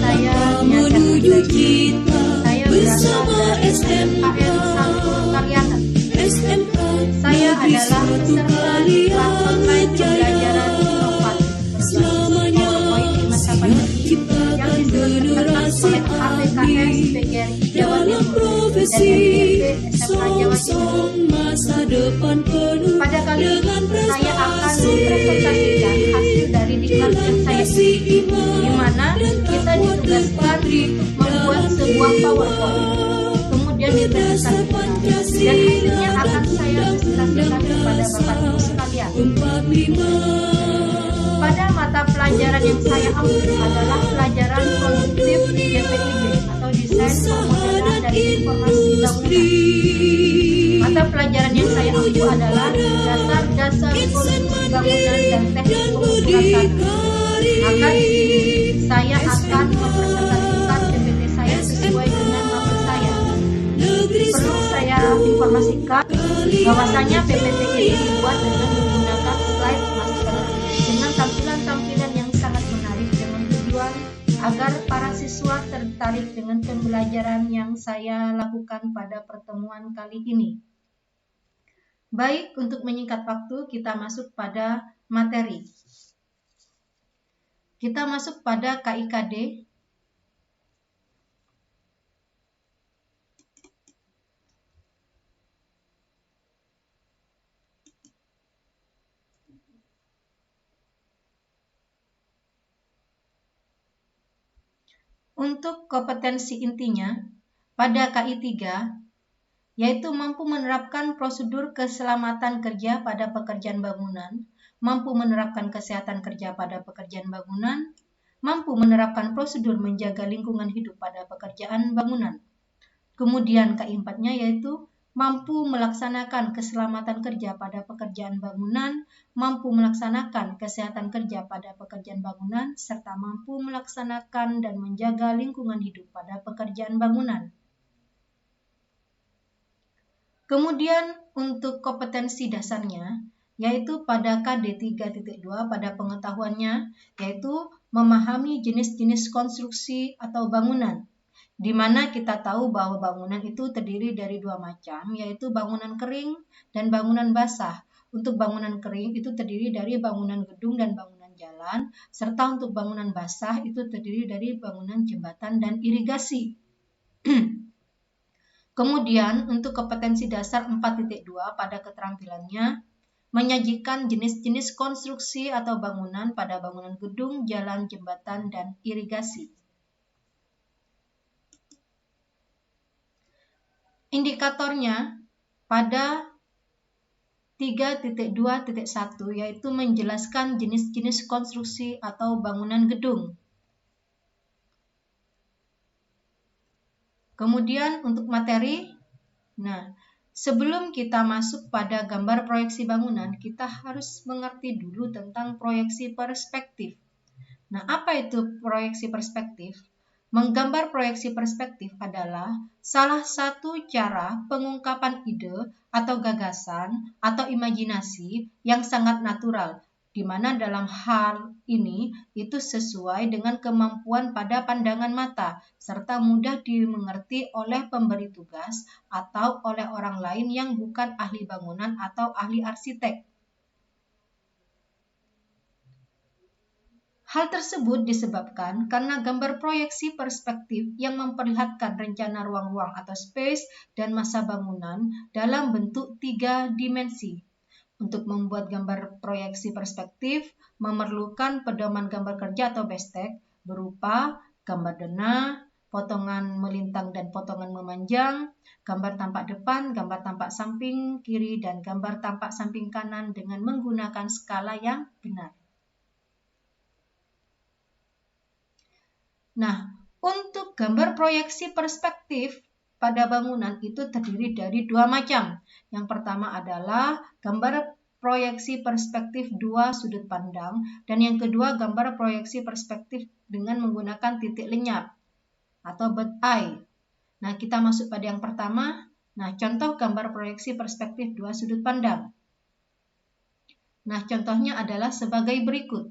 saya menuju kita bersama SMKN 1 Karyana. Saya adalah peserta kelas online pembelajaran inovatif selamanya masa pandemi yang diselenggarakan oleh APKS PGRI Jawa Timur dan SMK Jawa Timur. Pada kali ini saya akan mempresentasikan hasil dari diklat yang saya isi, di mana kita ditugaskan membuat sebuah PowerPoint, kemudian dipresentasikan, dan hasilnya akan saya presentasikan kepada Bapak Ibu sekalian. Pada mata pelajaran yang saya ambil adalah pelajaran produktif DPIB atau Desain Pemodelan dari Informasi Bangunan. Mata pelajaran yang saya ambil adalah dasar-dasar konstruksi bangunan dan teknik pembuatan. Maka di sini saya akan mempresentasikan PPT saya sesuai dengan materi saya. Perlu saya informasikan bahwasanya PPT ini dibuat dengan menggunakan slide master dengan tampilan-tampilan yang sangat menarik dengan tujuan agar para siswa tertarik dengan pembelajaran yang saya lakukan pada pertemuan kali ini. Baik, untuk menyingkat waktu, kita masuk pada materi. Kita masuk pada KIKD. Untuk kompetensi intinya, pada KI 3, yaitu mampu menerapkan prosedur keselamatan kerja pada pekerjaan bangunan, mampu menerapkan kesehatan kerja pada pekerjaan bangunan, mampu menerapkan prosedur menjaga lingkungan hidup pada pekerjaan bangunan. Kemudian KI 4-nya yaitu mampu melaksanakan keselamatan kerja pada pekerjaan bangunan, mampu melaksanakan kesehatan kerja pada pekerjaan bangunan, serta mampu melaksanakan dan menjaga lingkungan hidup pada pekerjaan bangunan. Kemudian untuk kompetensi dasarnya, yaitu pada KD 3.2 pada pengetahuannya, yaitu memahami jenis-jenis konstruksi atau bangunan, di mana kita tahu bahwa bangunan itu terdiri dari dua macam, yaitu bangunan kering dan bangunan basah. Untuk bangunan kering itu terdiri dari bangunan gedung dan bangunan jalan, serta untuk bangunan basah itu terdiri dari bangunan jembatan dan irigasi. Kemudian untuk kompetensi dasar 4.2 pada keterampilannya, menyajikan jenis-jenis konstruksi atau bangunan pada bangunan gedung, jalan, jembatan, dan irigasi. Indikatornya pada 3.2.1 yaitu menjelaskan jenis-jenis konstruksi atau bangunan gedung. Kemudian untuk materi, sebelum kita masuk pada gambar proyeksi bangunan, kita harus mengerti dulu tentang proyeksi perspektif. Apa itu proyeksi perspektif? Menggambar proyeksi perspektif adalah salah satu cara pengungkapan ide atau gagasan atau imajinasi yang sangat natural, di mana dalam hal ini itu sesuai dengan kemampuan pada pandangan mata, serta mudah dimengerti oleh pemberi tugas atau oleh orang lain yang bukan ahli bangunan atau ahli arsitek. Hal tersebut disebabkan karena gambar proyeksi perspektif yang memperlihatkan rencana ruang-ruang atau space dan masa bangunan dalam bentuk 3 dimensi. Untuk membuat gambar proyeksi perspektif memerlukan pedoman gambar kerja atau BESTEK berupa gambar denah, potongan melintang dan potongan memanjang, gambar tampak depan, gambar tampak samping kiri, dan gambar tampak samping kanan dengan menggunakan skala yang benar. Untuk gambar proyeksi perspektif pada bangunan itu terdiri dari dua macam. Yang pertama adalah gambar proyeksi perspektif dua sudut pandang, dan yang kedua gambar proyeksi perspektif dengan menggunakan titik lenyap atau bird eye. Kita masuk pada yang pertama. Contoh gambar proyeksi perspektif dua sudut pandang. Contohnya adalah sebagai berikut.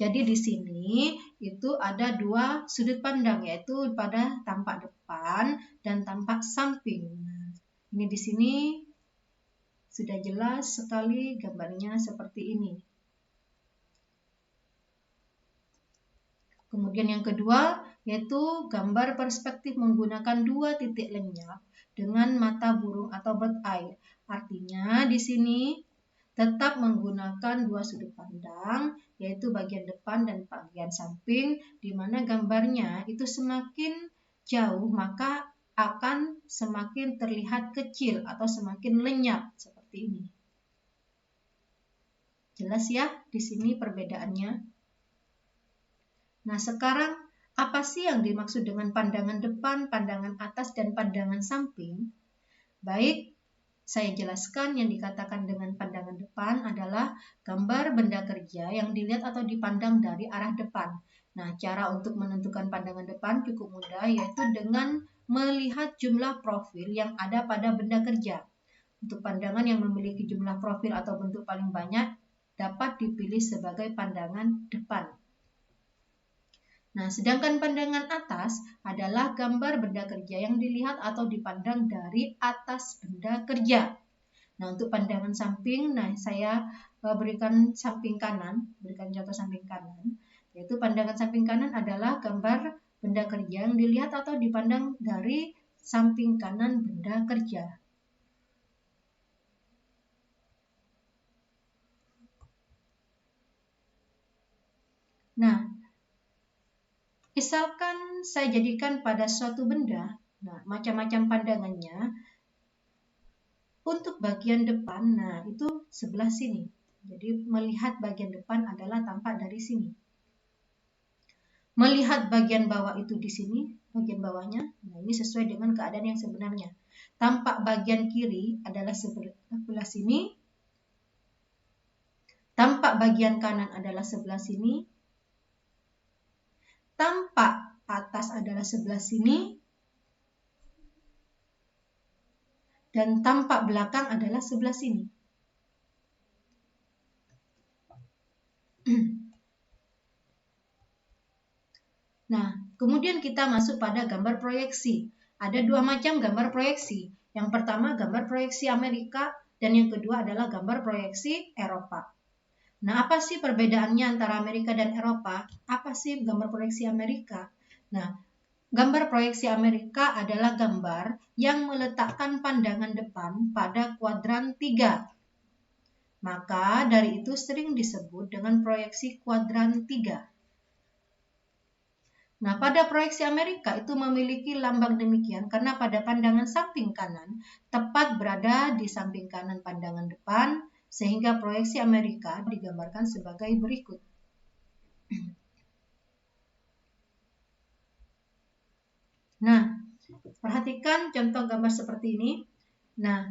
Jadi di sini itu ada dua sudut pandang, yaitu pada tampak depan dan tampak samping. Nah, ini di sini sudah jelas sekali gambarnya seperti ini. Kemudian yang kedua yaitu gambar perspektif menggunakan dua titik lenyap dengan mata burung atau bird eye. Artinya di sini tetap menggunakan dua sudut pandang, yaitu bagian depan dan bagian samping, di mana gambarnya itu semakin jauh maka akan semakin terlihat kecil atau semakin lenyap seperti ini. Jelas ya di sini perbedaannya. Nah, sekarang apa sih yang dimaksud dengan pandangan depan, pandangan atas, dan pandangan samping? Baik, saya jelaskan yang dikatakan dengan pandangan depan adalah gambar benda kerja yang dilihat atau dipandang dari arah depan. Nah, cara untuk menentukan pandangan depan cukup mudah, yaitu dengan melihat jumlah profil yang ada pada benda kerja. Untuk pandangan yang memiliki jumlah profil atau bentuk paling banyak dapat dipilih sebagai pandangan depan. Nah, sedangkan pandangan atas adalah gambar benda kerja yang dilihat atau dipandang dari atas benda kerja. Nah, untuk pandangan samping, saya berikan samping kanan, berikan contoh samping kanan, yaitu pandangan samping kanan adalah gambar benda kerja yang dilihat atau dipandang dari samping kanan benda kerja. Nah, misalkan saya jadikan pada suatu benda, macam-macam pandangannya. Untuk bagian depan, itu sebelah sini. Jadi melihat bagian depan adalah tampak dari sini. Melihat bagian bawah itu di sini, bagian bawahnya, ini sesuai dengan keadaan yang sebenarnya. Tampak bagian kiri adalah sebelah sini. Tampak bagian kanan adalah sebelah sini. Tampak atas adalah sebelah sini. Dan tampak belakang adalah sebelah sini. Nah, kemudian kita masuk pada gambar proyeksi. Ada dua macam gambar proyeksi. Yang pertama gambar proyeksi Amerika dan yang kedua adalah gambar proyeksi Eropa. Nah, apa sih perbedaannya antara Amerika dan Eropa? Apa sih gambar proyeksi Amerika? Nah, gambar proyeksi Amerika adalah gambar yang meletakkan pandangan depan pada kuadran 3. Maka dari itu sering disebut dengan proyeksi kuadran 3. Nah, pada proyeksi Amerika itu memiliki lambang demikian karena pada pandangan samping kanan tepat berada di samping kanan pandangan depan, sehingga proyeksi Amerika digambarkan sebagai berikut. Nah, perhatikan contoh gambar seperti ini. Nah,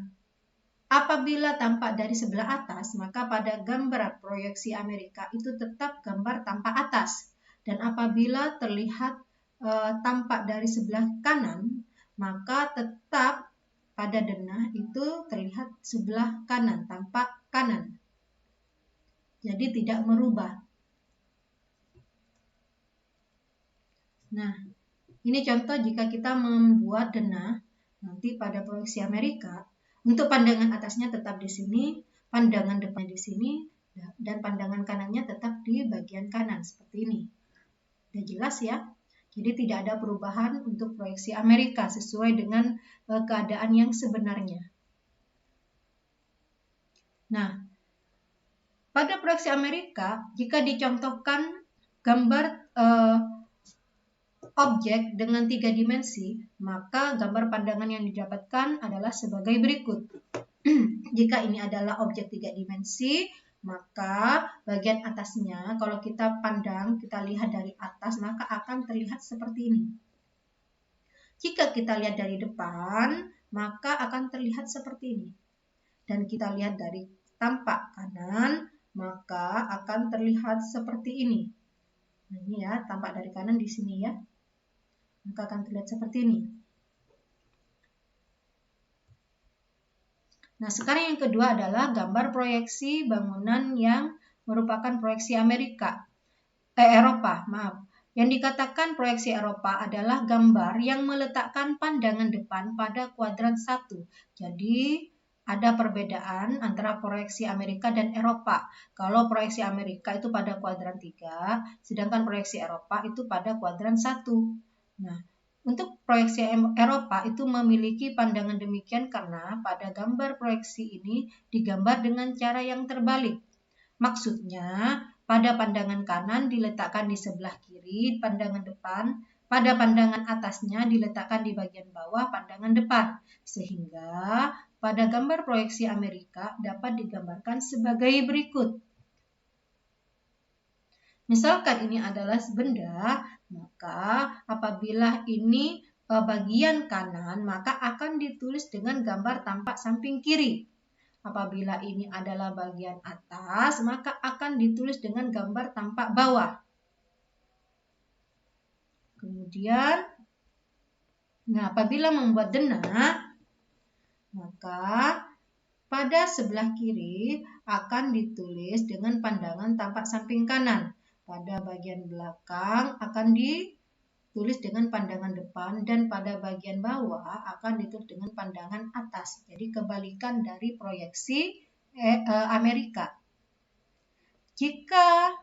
apabila tampak dari sebelah atas, maka pada gambar proyeksi Amerika itu tetap gambar tampak atas. Dan apabila terlihat tampak dari sebelah kanan, maka tetap pada denah itu terlihat sebelah kanan, tampak kanan. Jadi tidak merubah. Nah, ini contoh jika kita membuat denah nanti pada proyeksi Amerika, untuk pandangan atasnya tetap di sini, pandangan depannya di sini, dan pandangan kanannya tetap di bagian kanan seperti ini. Sudah jelas ya? Jadi tidak ada perubahan untuk proyeksi Amerika sesuai dengan keadaan yang sebenarnya. Nah, pada proyeksi Amerika, jika dicontohkan gambar objek dengan 3 dimensi, maka gambar pandangan yang didapatkan adalah sebagai berikut. Jika ini adalah objek 3 dimensi, maka bagian atasnya kalau kita pandang, kita lihat dari atas, maka akan terlihat seperti ini. Jika kita lihat dari depan, maka akan terlihat seperti ini. Dan kita lihat dari tampak kanan, maka akan terlihat seperti ini. Nah, ini ya, tampak dari kanan di sini ya. Maka akan terlihat seperti ini. Nah, sekarang yang kedua adalah gambar proyeksi bangunan yang merupakan proyeksi Amerika. Eropa, maaf. Yang dikatakan proyeksi Eropa adalah gambar yang meletakkan pandangan depan pada kuadran 1. Jadi, ada perbedaan antara proyeksi Amerika dan Eropa. Kalau proyeksi Amerika itu pada kuadran 3, sedangkan proyeksi Eropa itu pada kuadran 1. Nah, untuk proyeksi Eropa itu memiliki pandangan demikian karena pada gambar proyeksi ini digambar dengan cara yang terbalik. Maksudnya, pada pandangan kanan diletakkan di sebelah kiri pandangan depan, pada pandangan atasnya diletakkan di bagian bawah pandangan depan. Sehingga pada gambar proyeksi Amerika dapat digambarkan sebagai berikut. Misalkan ini adalah benda, maka apabila ini bagian kanan, maka akan ditulis dengan gambar tampak samping kiri. Apabila ini adalah bagian atas, maka akan ditulis dengan gambar tampak bawah. Kemudian, apabila membuat denah, maka pada sebelah kiri akan ditulis dengan pandangan tampak samping kanan. Pada bagian belakang akan ditulis dengan pandangan depan dan pada bagian bawah akan ditulis dengan pandangan atas. Jadi kebalikan dari proyeksi Amerika. Jika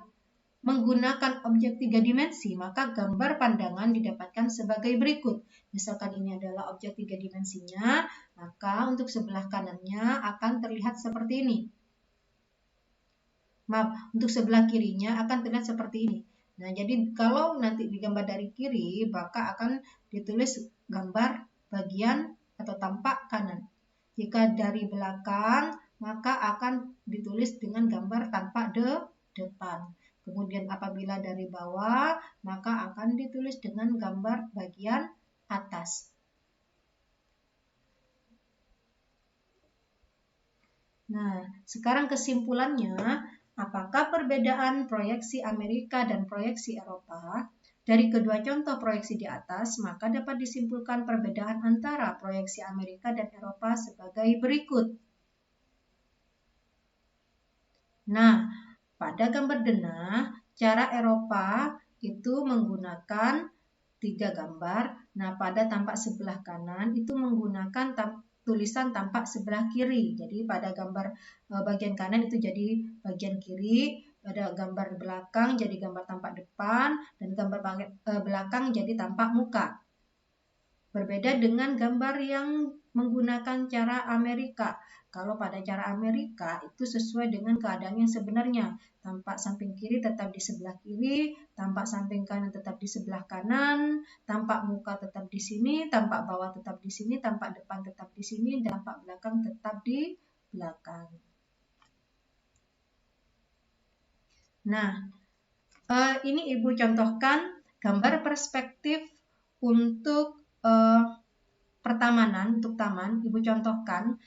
menggunakan objek 3 dimensi, maka gambar pandangan didapatkan sebagai berikut. Misalkan ini adalah objek 3 dimensinya, maka untuk sebelah kanannya akan terlihat seperti ini. Maaf, untuk sebelah kirinya akan terlihat seperti ini. Nah, jadi kalau nanti digambar dari kiri, maka akan ditulis gambar bagian atau tampak kanan. Jika dari belakang, maka akan ditulis dengan gambar tampak depan. Kemudian apabila dari bawah, maka akan ditulis dengan gambar bagian atas. Nah, sekarang kesimpulannya, apakah perbedaan proyeksi Amerika dan proyeksi Eropa? Dari kedua contoh proyeksi di atas, maka dapat disimpulkan perbedaan antara proyeksi Amerika dan Eropa sebagai berikut. Nah, pada gambar denah, cara Eropa itu menggunakan 3 gambar. Nah, pada tampak sebelah kanan itu menggunakan tulisan tampak sebelah kiri. Jadi pada gambar bagian kanan itu jadi bagian kiri, pada gambar belakang jadi gambar tampak depan, dan gambar belakang jadi tampak muka. Berbeda dengan gambar yang menggunakan cara Amerika. Kalau pada cara Amerika itu sesuai dengan keadaan yang sebenarnya. Tampak samping kiri tetap di sebelah kiri, tampak samping kanan tetap di sebelah kanan, tampak muka tetap di sini, tampak bawah tetap di sini, tampak depan tetap di sini, dan tampak belakang tetap di belakang. Nah, ini Ibu contohkan gambar perspektif untuk pertamanan, untuk taman. Ibu contohkan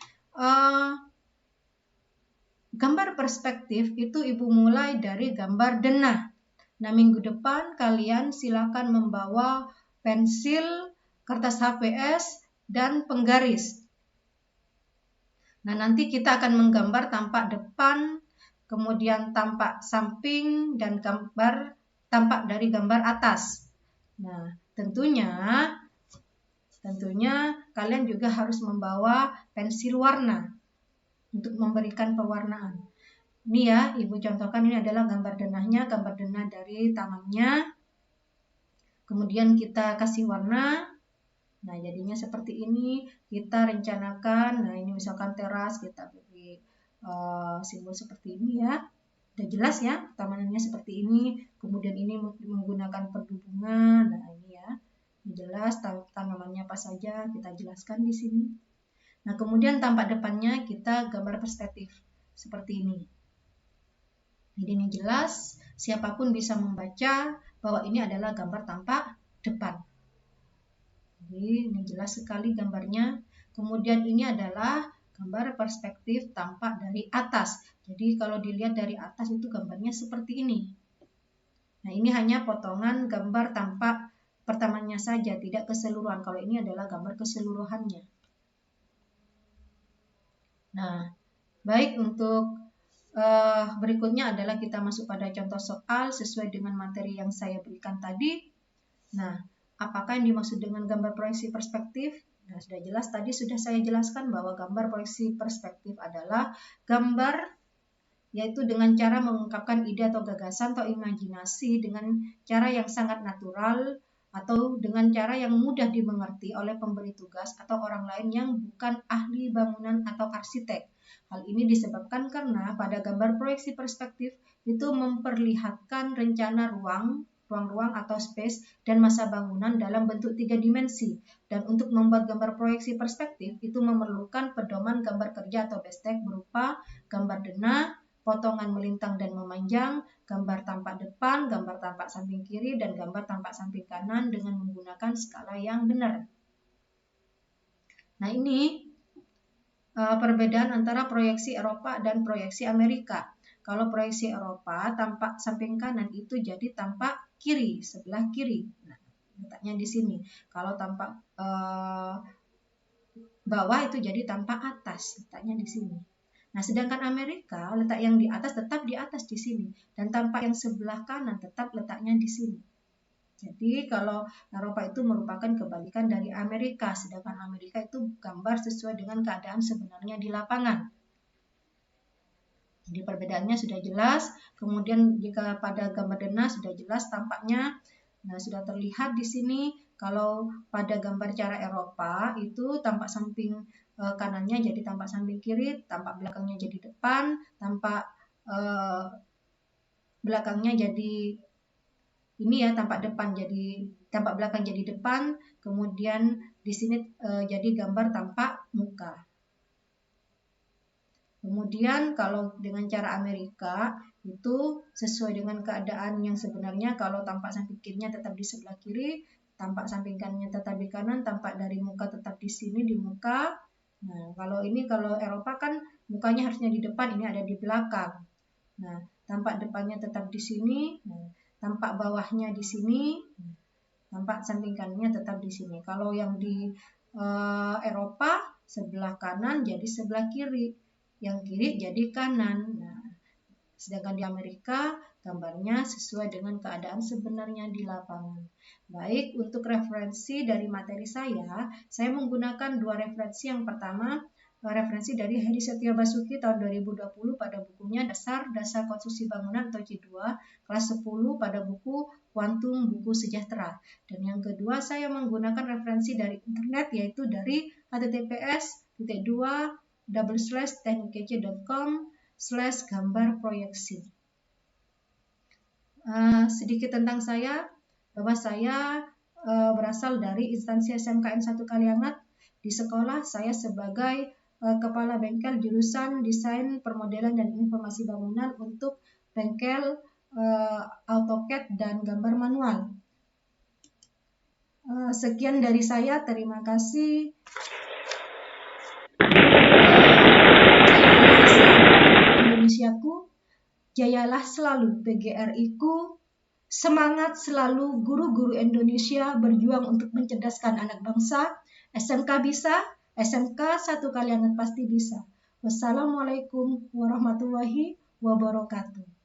gambar perspektif itu Ibu mulai dari gambar denah. Nah, minggu depan kalian silakan membawa pensil, kertas HVS, dan penggaris. Nah, nanti kita akan menggambar tampak depan, kemudian tampak samping, dan gambar tampak dari gambar atas. Nah, tentunya kalian juga harus membawa pensil warna untuk memberikan pewarnaan. Ini ya, Ibu contohkan, ini adalah gambar denahnya, gambar denah dari tamannya. Kemudian kita kasih warna. Nah, jadinya seperti ini. Kita rencanakan, nah ini misalkan teras, kita beri simbol seperti ini ya. Udah jelas ya, tamanannya seperti ini. Kemudian ini menggunakan pendubungan. Nah, ini ya. Jelas tanamannya apa saja kita jelaskan di sini. Nah, kemudian tampak depannya kita gambar perspektif seperti ini. Jadi ini jelas, siapapun bisa membaca bahwa ini adalah gambar tampak depan. Jadi ini jelas sekali gambarnya. Kemudian ini adalah gambar perspektif tampak dari atas. Jadi kalau dilihat dari atas itu gambarnya seperti ini. Nah, ini hanya potongan gambar tampak pertamanya saja, tidak keseluruhan. Kalau ini adalah gambar keseluruhannya. Nah, baik untuk Berikutnya adalah kita masuk pada contoh soal sesuai dengan materi yang saya berikan tadi. Nah, apakah yang dimaksud dengan gambar proyeksi perspektif? Nah, sudah jelas tadi sudah saya jelaskan bahwa gambar proyeksi perspektif adalah gambar yaitu dengan cara mengungkapkan ide atau gagasan atau imajinasi dengan cara yang sangat natural atau dengan cara yang mudah dimengerti oleh pemberi tugas atau orang lain yang bukan ahli bangunan atau arsitek. Hal ini disebabkan karena pada gambar proyeksi perspektif itu memperlihatkan rencana ruang-ruang atau space dan masa bangunan dalam bentuk 3 dimensi. Dan untuk membuat gambar proyeksi perspektif itu memerlukan pedoman gambar kerja atau bestek berupa gambar denah, potongan melintang dan memanjang, gambar tampak depan, gambar tampak samping kiri, dan gambar tampak samping kanan dengan menggunakan skala yang benar. Nah, ini perbedaan antara proyeksi Eropa dan proyeksi Amerika. Kalau proyeksi Eropa, tampak samping kanan itu jadi tampak kiri, sebelah kiri. Nah, letaknya di sini. Kalau tampak bawah itu jadi tampak atas, letaknya di sini. Nah, sedangkan Amerika letak yang di atas tetap di atas di sini dan tampak yang sebelah kanan tetap letaknya di sini. Jadi kalau Eropa itu merupakan kebalikan dari Amerika, sedangkan Amerika itu gambar sesuai dengan keadaan sebenarnya di lapangan. Jadi perbedaannya sudah jelas. Kemudian jika pada gambar denah sudah jelas tampaknya. Nah, sudah terlihat di sini kalau pada gambar cara Eropa itu tampak samping kanannya jadi tampak samping kiri, tampak belakangnya jadi depan, tampak belakangnya jadi ini ya, tampak depan jadi tampak belakang jadi depan, kemudian di sini jadi gambar tampak muka. Kemudian kalau dengan cara Amerika itu sesuai dengan keadaan yang sebenarnya, kalau tampak samping kirinya tetap di sebelah kiri, tampak samping kanannya tetap di kanan, tampak dari muka tetap di sini di muka. Nah, kalau Eropa kan mukanya harusnya di depan, ini ada di belakang. Nah, tampak depannya tetap di sini, tampak bawahnya di sini, tampak samping kanannya tetap di sini. Kalau yang di Eropa sebelah kanan jadi sebelah kiri, yang kiri jadi kanan. Nah, sedangkan di Amerika gambarnya sesuai dengan keadaan sebenarnya di lapangan. Baik, untuk referensi dari materi saya menggunakan 2 referensi. Yang pertama, referensi dari Hedi Setiabasuki tahun 2020 pada bukunya Dasar Konstruksi Bangunan atau C2 kelas 10 pada buku Kuantum Buku Sejahtera. Dan yang kedua, saya menggunakan referensi dari internet yaitu dari https://teknikece.com/gambar proyeksi. Sedikit tentang saya, bahwa saya berasal dari instansi SMKN 1 Kaliangat. Di sekolah saya sebagai kepala bengkel jurusan Desain Permodelan dan Informasi Bangunan untuk bengkel AutoCAD dan gambar manual. Sekian dari saya, terima kasih. Indonesiaku, jayalah selalu PGRI-ku, semangat selalu guru-guru Indonesia berjuang untuk mencerdaskan anak bangsa. SMK bisa, SMK 1 Kaliangat pasti bisa. Wassalamualaikum warahmatullahi wabarakatuh.